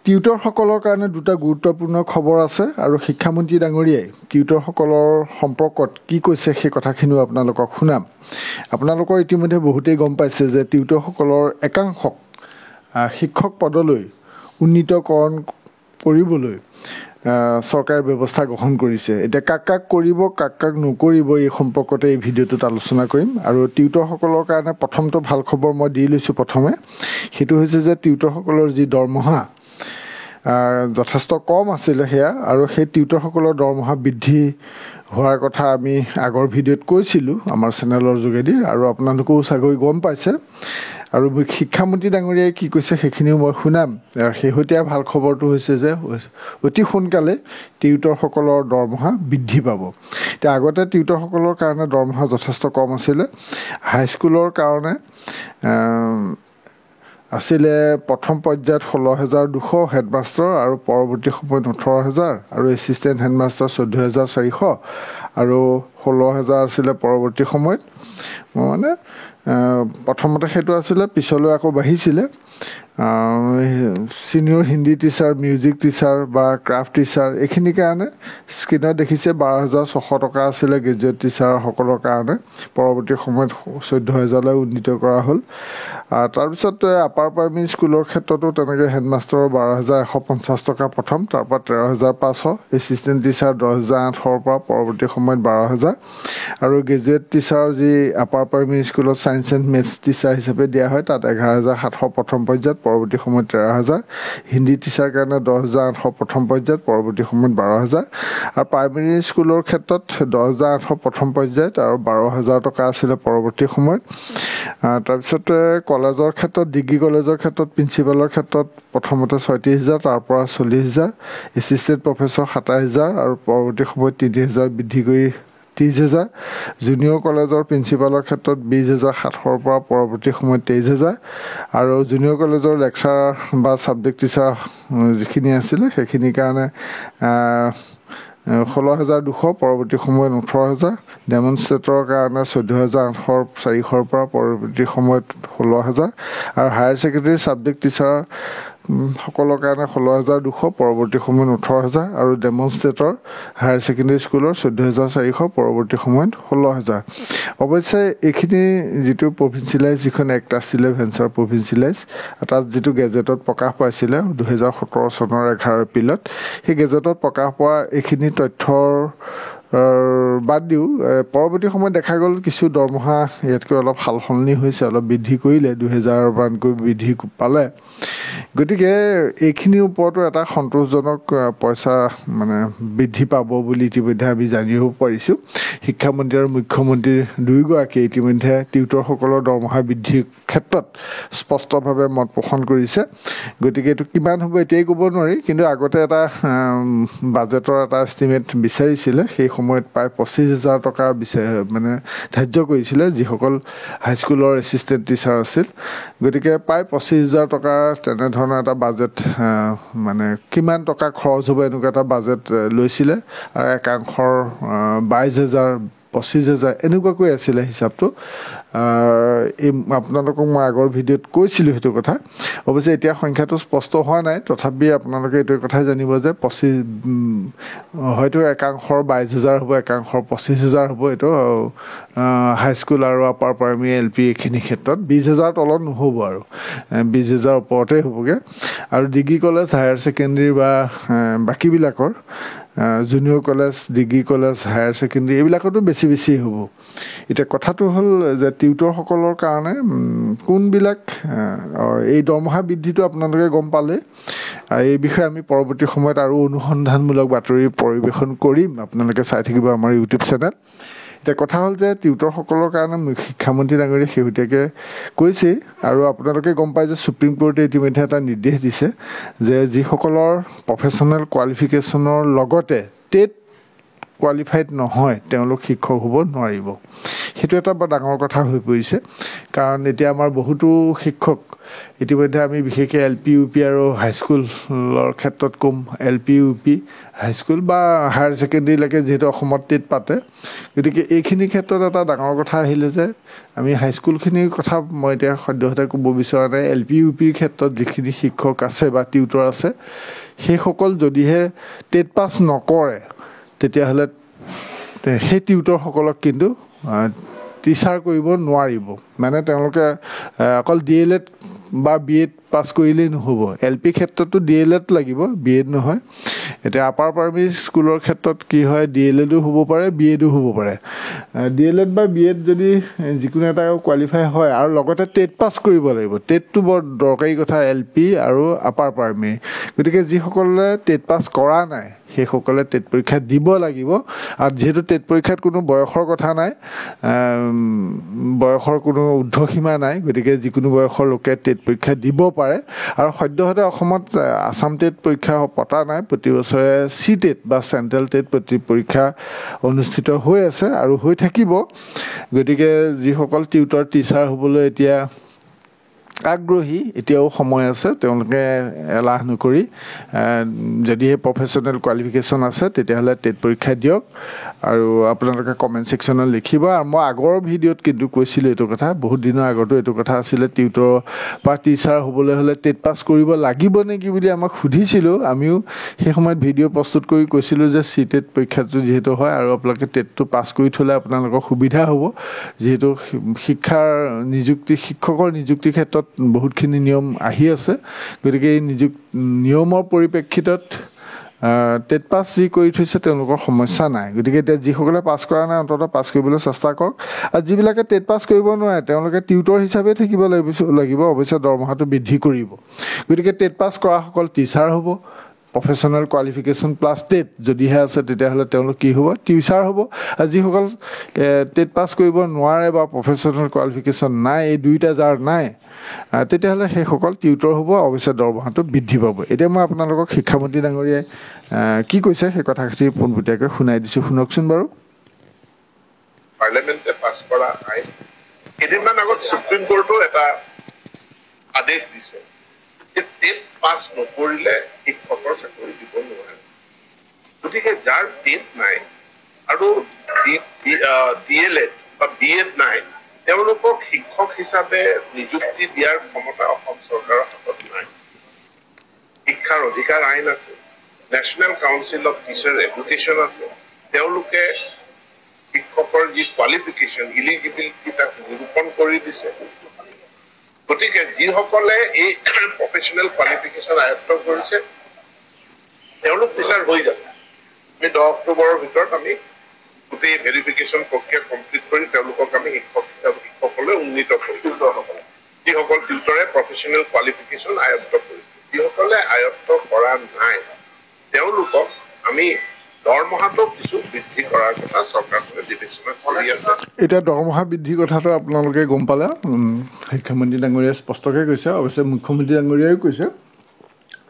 টিউটৰসকলৰ কাৰণে দুটা গুৰুত্বপূৰ্ণ খবৰ আছে আৰু শিক্ষামন্ত্ৰী ডাঙৰীয়াই টিউটৰসকলৰ সম্পৰ্কত কি কৈছে সেই কথাখিনিও আপোনালোকক শুনাম। আপোনালোকৰ ইতিমধ্যে বহুতেই গম পাইছে যে টিউটৰসকলৰ একাংশক শিক্ষক পদলৈ উন্নীতকৰণ কৰিবলৈ চৰকাৰে ব্যৱস্থা গ্ৰহণ কৰিছে। এতিয়া কাক কাক কৰিব কাক কাক নকৰিব এই সম্পৰ্কতে এই ভিডিঅ'টোত আলোচনা কৰিম। আৰু টিউটৰসকলৰ কাৰণে প্ৰথমটো ভাল খবৰ মই দি লৈছোঁ। প্ৰথমে সেইটো হৈছে যে টিউটৰসকলৰ যি দৰমহা যথেষ্ট কম আছিলে সেয়া, আৰু সেই টিউটৰসকলৰ দৰমহা বৃদ্ধি হোৱাৰ কথা আমি আগৰ ভিডিঅ'ত কৈছিলোঁ আমাৰ চেনেলৰ যোগেদি, আৰু আপোনালোকেও চাগৈ গম পাইছে। আৰু শিক্ষামন্ত্ৰী ডাঙৰীয়াই কি কৈছে সেইখিনিও মই শুনাম। আৰু শেহতীয়া ভাল খবৰটো হৈছে যে অতি সোনকালে টিউটৰসকলৰ দৰমহা বৃদ্ধি পাব। এতিয়া আগতে টিউটৰসকলৰ কাৰণে দৰমহা যথেষ্ট কম আছিলে। হাইস্কুলৰ কাৰণে আছিলে প্ৰথম পৰ্যায়ত 16,200 হেডমাষ্টাৰ, আৰু পৰৱৰ্তী সময়ত 18,000, আৰু এছিষ্টেণ্ট হেডমাষ্টাৰ 14,400, আৰু 16,000 আছিলে পৰৱৰ্তী সময়ত। মানে প্ৰথমতে সেইটো আছিলে, পিছলৈ আকৌ বাঢ়িছিলে। Senior Hindi teacher, music teacher বা ক্ৰাফ্ট টিচাৰ এইখিনিৰ কাৰণে স্ক্ৰীণত দেখিছে 12,600 টকা আছিলে গ্ৰেজুৱেট টিচাৰসকলৰ কাৰণে। পৰৱৰ্তী সময়ত 14,000লৈ উন্নীত কৰা হ'ল। তাৰপিছত আপাৰ প্ৰাইমেৰী স্কুলৰ ক্ষেত্ৰতো তেনেকৈ হেডমাষ্টাৰৰ 12,150 টকা প্ৰথম, তাৰপৰা 13,500, এছিষ্টেণ্ট টিচাৰ 10,800 পৰা পৰৱৰ্তী সময়ত 12,000, আৰু গ্ৰেজুৱেট টিচাৰ যি আপাৰ প্ৰাইমেৰী স্কুলত ছায়েন্স এণ্ড মেথছ টিচাৰ হিচাপে দিয়া হয় তাত 11,700 প্ৰথম পৰ্যায়ত, পৰৱৰ্তী সময়ত 13,000, হিন্দী টিচাৰ কাৰণে 10,800 প্ৰথম পৰ্যায়ত, পৰৱৰ্তী সময়ত 12,000, আৰু প্ৰাইমেৰী স্কুলৰ ক্ষেত্ৰত 10,800 প্ৰথম পৰ্যায়ত আৰু 12,000 টকা আছিলে পৰৱৰ্তী সময়ত। তাৰপিছতে কলেজৰ ক্ষেত্ৰত, ডিগ্ৰী কলেজৰ ক্ষেত্ৰত, প্ৰিন্সিপালৰ ক্ষেত্ৰত প্ৰথমতে 36,000, তাৰপৰা 40,000, এছিষ্টেণ্ট প্ৰফেচৰ 27,000, আৰু পৰৱৰ্তী সময়ত 3,000 বৃদ্ধি কৰি 30,000, জুনিয়ৰ কলেজৰ প্ৰিন্সিপালৰ ক্ষেত্ৰত 20,700 পৰা পৰৱৰ্তী সময়ত 23,000, আৰু জুনিয়ৰ কলেজৰ লেকচাৰাৰ বা ছাবজেক্ট টিচাৰ যিখিনি আছিলে সেইখিনিৰ কাৰণে 16,200, পৰৱৰ্তী সময়ত 18,000, ডেমনষ্ট্ৰেটৰৰ কাৰণে 14,800 পৰা পৰৱৰ্তী সময়ত 16,000, আৰু হায়াৰ ছেকেণ্ডেৰী ছাবজেক্ট টিচাৰ সকলৰ কাৰণে 16,200, পৰৱৰ্তী সময়ত 18,000, আৰু ডেমনষ্ট্ৰেটৰ হায়াৰ ছেকেণ্ডেৰী স্কুলৰ 14,400, পৰৱৰ্তী সময়ত 16,000। অৱশ্যে এইখিনি যিটো প্ৰভিঞ্চিয়েলাইজ যিখন এক্ট আছিলে ভেঞ্চাৰ প্ৰভিঞ্চিয়েলাইজ, তাত যিটো গেজেটত প্ৰকাশ পাইছিলে 2017 চনৰ 11 এপ্ৰিলত, সেই গেজেটত প্ৰকাশ পোৱা এইখিনি তথ্যৰ বাদ দিও পৰৱৰ্তী সময়ত দেখা গ'ল কিছু দৰমহা ইয়াতকৈ অলপ সাল সলনি হৈছে, অলপ বৃদ্ধি কৰিলে, 2,000 মানকৈ বৃদ্ধি পালে। গতিকে এইখিনিৰ ওপৰতো এটা সন্তোষজনক পইচা মানে বৃদ্ধি পাব বুলি ইতিমধ্যে আমি জানিব পাৰিছোঁ। শিক্ষামন্ত্ৰী আৰু মুখ্যমন্ত্ৰী দুয়োগৰাকীয়ে ইতিমধ্যে টিউটৰসকলৰ দৰমহা বৃদ্ধিৰ ক্ষেত্ৰত স্পষ্টভাৱে মত পোষণ কৰিছে। গতিকে এইটো কিমান হ'ব এতিয়াই ক'ব নোৱাৰি, কিন্তু আগতে এটা বাজেটৰ এটা এষ্টিমেট বিচাৰিছিলে, সেই সময়ত প্ৰায় 25,000 টকা মানে ধাৰ্য কৰিছিলে যিসকল হাইস্কুলৰ এছিষ্টেণ্ট টিচাৰ আছিল। গতিকে প্ৰায় 25,000 টকা তেনেধৰণৰ এটা বাজেট, মানে কিমান টকা খৰচ হ'ব এনেকুৱা এটা বাজেট লৈছিলে, আৰু একাংশৰ 22,000, 25,000 এনেকুৱাকৈ আছিলে হিচাপটো। এই আপোনালোকক মই আগৰ ভিডিঅ'ত কৈছিলোঁ সেইটো কথা। অৱশ্যে এতিয়া সংখ্যাটো স্পষ্ট হোৱা নাই, তথাপি আপোনালোকে এইটো কথাই জানিব যে হয়তো একাংশৰ 22,000 হ'ব, একাংশৰ 25,000 হ'ব। এইটো হাইস্কুল আৰু আপাৰ প্ৰাইমেৰী LP এইখিনি ক্ষেত্ৰত 20,000 তলত নহ'ব, আৰু 20,000 ওপৰতে হ'বগৈ। আৰু ডিগ্ৰী কলেজ, হায়াৰ ছেকেণ্ডেৰী বা বাকীবিলাকৰ junior college, degree college, higher secondary এইবিলাকতো বেছি বেছি হ'ব। এতিয়া কথাটো হ'ল যে টিউটৰসকলৰ কাৰণে কোনবিলাক এই দৰমহা বৃদ্ধিটো আপোনালোকে গম পালে। এই বিষয়ে আমি পৰৱৰ্তী সময়ত আৰু অনুসন্ধানমূলক বাতৰি পৰিৱেশন কৰিম, আপোনালোকে চাই থাকিব আমাৰ ইউটিউব চেনেল। এতিয়া কথা হ'ল যে টিউটৰসকলৰ কাৰণে শিক্ষামন্ত্ৰী ডাঙৰীয়াই শেহতীয়াকৈ কৈছে, আৰু আপোনালোকে গম পায় যে ছুপ্ৰিম কোৰ্টে ইতিমধ্যে এটা নিৰ্দেশ দিছে যে যিসকলৰ প্ৰফেশ্যনেল কোৱালিফিকেশ্যনৰ লগতে টেট কোৱালিফাইড নহয় তেওঁলোক শিক্ষক হ'ব নোৱাৰিব। সেইটো এটা বৰ ডাঙৰ কথা হৈ পৰিছে কাৰণ এতিয়া আমাৰ বহুতো শিক্ষক ইতিমধ্যে আমি বিশেষকৈ LP UP আৰু হাইস্কুলৰ ক্ষেত্ৰত কম LP UP হাইস্কুল বা হায়াৰ ছেকেণ্ডেৰীলৈকে যিহেতু অসমত টেট পাতে গতিকে এইখিনি ক্ষেত্ৰত এটা ডাঙৰ কথা আহিলে যে আমি হাইস্কুলখিনিৰ কথা মই এতিয়া সদ্যহতে ক'ব বিচৰা নাই LP UPৰ ক্ষেত্ৰত যিখিনি শিক্ষক আছে বা টিউটৰ আছে সেইসকল যদিহে টেট পাছ নকৰে তেতিয়াহ'লে সেই টিউটৰসকলক কিন্তু টিচাৰ কৰিব নোৱাৰিব মানে তেওঁলোকে অকল DLED বা BEd পাছ কৰিলেই নহ'ব LP ক্ষেত্ৰতো DLED লাগিব BEd নহয় এতিয়া আপাৰ প্ৰাইমেৰী স্কুলৰ ক্ষেত্ৰত কি হয় DLEDও হ'ব পাৰে BEdও হ'ব পাৰে DLED বা BEd যদি যিকোনো এটা কোৱালিফাই হয় আৰু লগতে টেট পাছ কৰিব লাগিব টেটটো বৰ দৰকাৰী কথা LP আৰু আপাৰ প্ৰাইমেৰী গতিকে যিসকলে টেট পাছ কৰা নাই সেইসকলে টেট পৰীক্ষা দিব লাগিব আৰু যেহেতু টেট পৰীক্ষাত কোনো বয়সৰ কথা নাই বয়সৰ কোনো ঊৰ্ধ্বসীমা নাই গতিকে যিকোনো বয়সৰ লোকে টেট পৰীক্ষা দিব পাৰে আৰু সদ্যহতে অসমত আসাম টেট পৰীক্ষা পতা নাই প্ৰতি বছৰে CTET বা চেণ্ট্ৰেল টেট পৰীক্ষা অনুষ্ঠিত হৈ আছে আৰু হৈ থাকিব গতিকে যিসকল টিউটৰ টিচাৰ হ'বলৈ এতিয়া আগ্ৰহী এতিয়াও সময় আছে তেওঁলোকে এলাহ নকৰি যদিহে প্ৰফেশ্যনেল কোৱালিফিকেশ্যন আছে তেতিয়াহ'লে টেট পৰীক্ষা দিয়ক আৰু আপোনালোকে কমেণ্ট ছেকশ্যনত লিখিব আৰু মই আগৰ ভিডিঅ'ত কিন্তু কৈছিলোঁ এইটো কথা বহুত দিনৰ আগতো এইটো কথা আছিলে টিউটৰ বা টিচাৰ হ'বলৈ হ'লে টেট পাছ কৰিব লাগিব নেকি বুলি আমাক সুধিছিলোঁ আমিও সেই সময়ত ভিডিঅ' প্ৰস্তুত কৰি কৈছিলোঁ যে CTET পৰীক্ষাটো যিহেতু হয় আৰু আপোনালোকে টেটটো পাছ কৰি থ'লে আপোনালোকৰ সুবিধা হ'ব যিহেতু শিক্ষকৰ নিযুক্তিৰ ক্ষেত্ৰত বহুতখিনি নিয়ম আহি আছে গতিকে এই নিয়মৰ পৰিপ্ৰেক্ষিতত টেট পাছ যি কৰি থৈছে তেওঁলোকৰ সমস্যা নাই গতিকে এতিয়া যিসকলে পাছ কৰা নাই অন্ততঃ পাছ কৰিবলৈ চেষ্টা কৰক আৰু যিবিলাকে টেট পাছ কৰিব নোৱাৰে তেওঁলোকে টিউটৰ হিচাপে থাকিব লাগিব অৱশ্যে দৰমহাটো বৃদ্ধি কৰিব গতিকে টেট পাছ কৰাসকল টিচাৰ হ'ব প্ৰফেশ্যনেল কোৱালিফিকেশ্যন প্লাছ টেট যদিহে আছে তেতিয়াহ'লে তেওঁলোক কি হ'ব টিচাৰ হ'ব আৰু যিসকল টেট পাছ কৰিব নোৱাৰে বা প্ৰফেশ্যনেল কোৱালিফিকেশ্যন নাই এই দুইটা যাৰ নাই তেতিয়াহ'লে সেইসকল টিউটৰ হ'ব অৱশ্যে দৰমহাটো বৃদ্ধি পাব এতিয়া মই আপোনালোকক শিক্ষামন্ত্ৰী ডাঙৰীয়াই কি কৈছে সেই কথাখিনি পোনপটীয়াকৈ শুনাই দিছোঁ শুনকচোন বাৰু পাৰ্লিয়ামেণ্টে পাছ কৰা আইন কেইদিনমান আগত সুপ্ৰিম কোৰ্টো এটা আদেশ দিছে যে টেট পাছ নকৰিলে শিক্ষকৰ চাকৰি দিব নোৱাৰে গতিকে যাৰ টেট নাই আৰু DLED বা BEd নাই তেওঁলোকক শিক্ষক হিচাপে নিযুক্তি দিয়াৰ ক্ষমতা অসম চৰকাৰৰ হাতত নাই শিক্ষাৰ অধিকাৰ আইন আছে national council of teacher education আছে তেওঁলোকে শিক্ষকৰ যি কোৱালিফিকেশ্যন ইলিজিবিলিটি তাক নিৰূপণ কৰি দিছে গতিকে যিসকলে এই প্ৰফেশ্যনেল কোৱালিফিকেশ্যন আয়ত্ত কৰিছে তেওঁলোক টিচাৰ হৈ যাব আমি 10 অক্টোবৰৰ ভিতৰত আমি গোটেই ভেৰিফিকেশ্যন প্ৰক্ৰিয়া কমপ্লিট কৰি তেওঁলোকক আমি শিক্ষকলৈ উন্নীত কৰিম যিসকল টিউটৰে প্ৰফেশ্যনেল কোৱালিফিকেশ্যন আয়ত্ত কৰিছে যিসকলে আয়ত্ত কৰা নাই তেওঁলোকক আমি দৰমহাটো কিছু বৃদ্ধি কৰাৰ কথা চৰকাৰখনে বিবেচনা কৰি আছে এতিয়া দৰমহা বৃদ্ধিৰ কথাটো আপোনালোকে গম পালে শিক্ষামন্ত্ৰী ডাঙৰীয়াই স্পষ্টকৈ কৈছে অৱশ্যে মুখ্যমন্ত্ৰী ডাঙৰীয়াইও কৈছে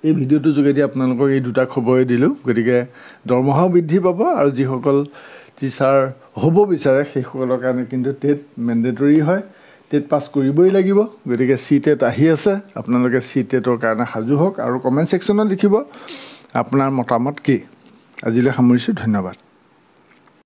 এই ভিডিঅ'টোৰ যোগেদি আপোনালোকক এই দুটা খবৰেই দিলোঁ গতিকে দৰমহাও বৃদ্ধি পাব আৰু যিসকল টিচাৰ হ'ব বিচাৰে সেইসকলৰ কাৰণে কিন্তু টেট মেণ্ডেটৰী হয় টেট পাছ কৰিবই লাগিব গতিকে CTET আহি আছে আপোনালোকে CTETৰ কাৰণে সাজু হওক আৰু কমেণ্ট ছেকশ্যনত লিখিব আপোনাৰ মতামত কি আজিলৈ সামৰিছোঁ ধন্যবাদ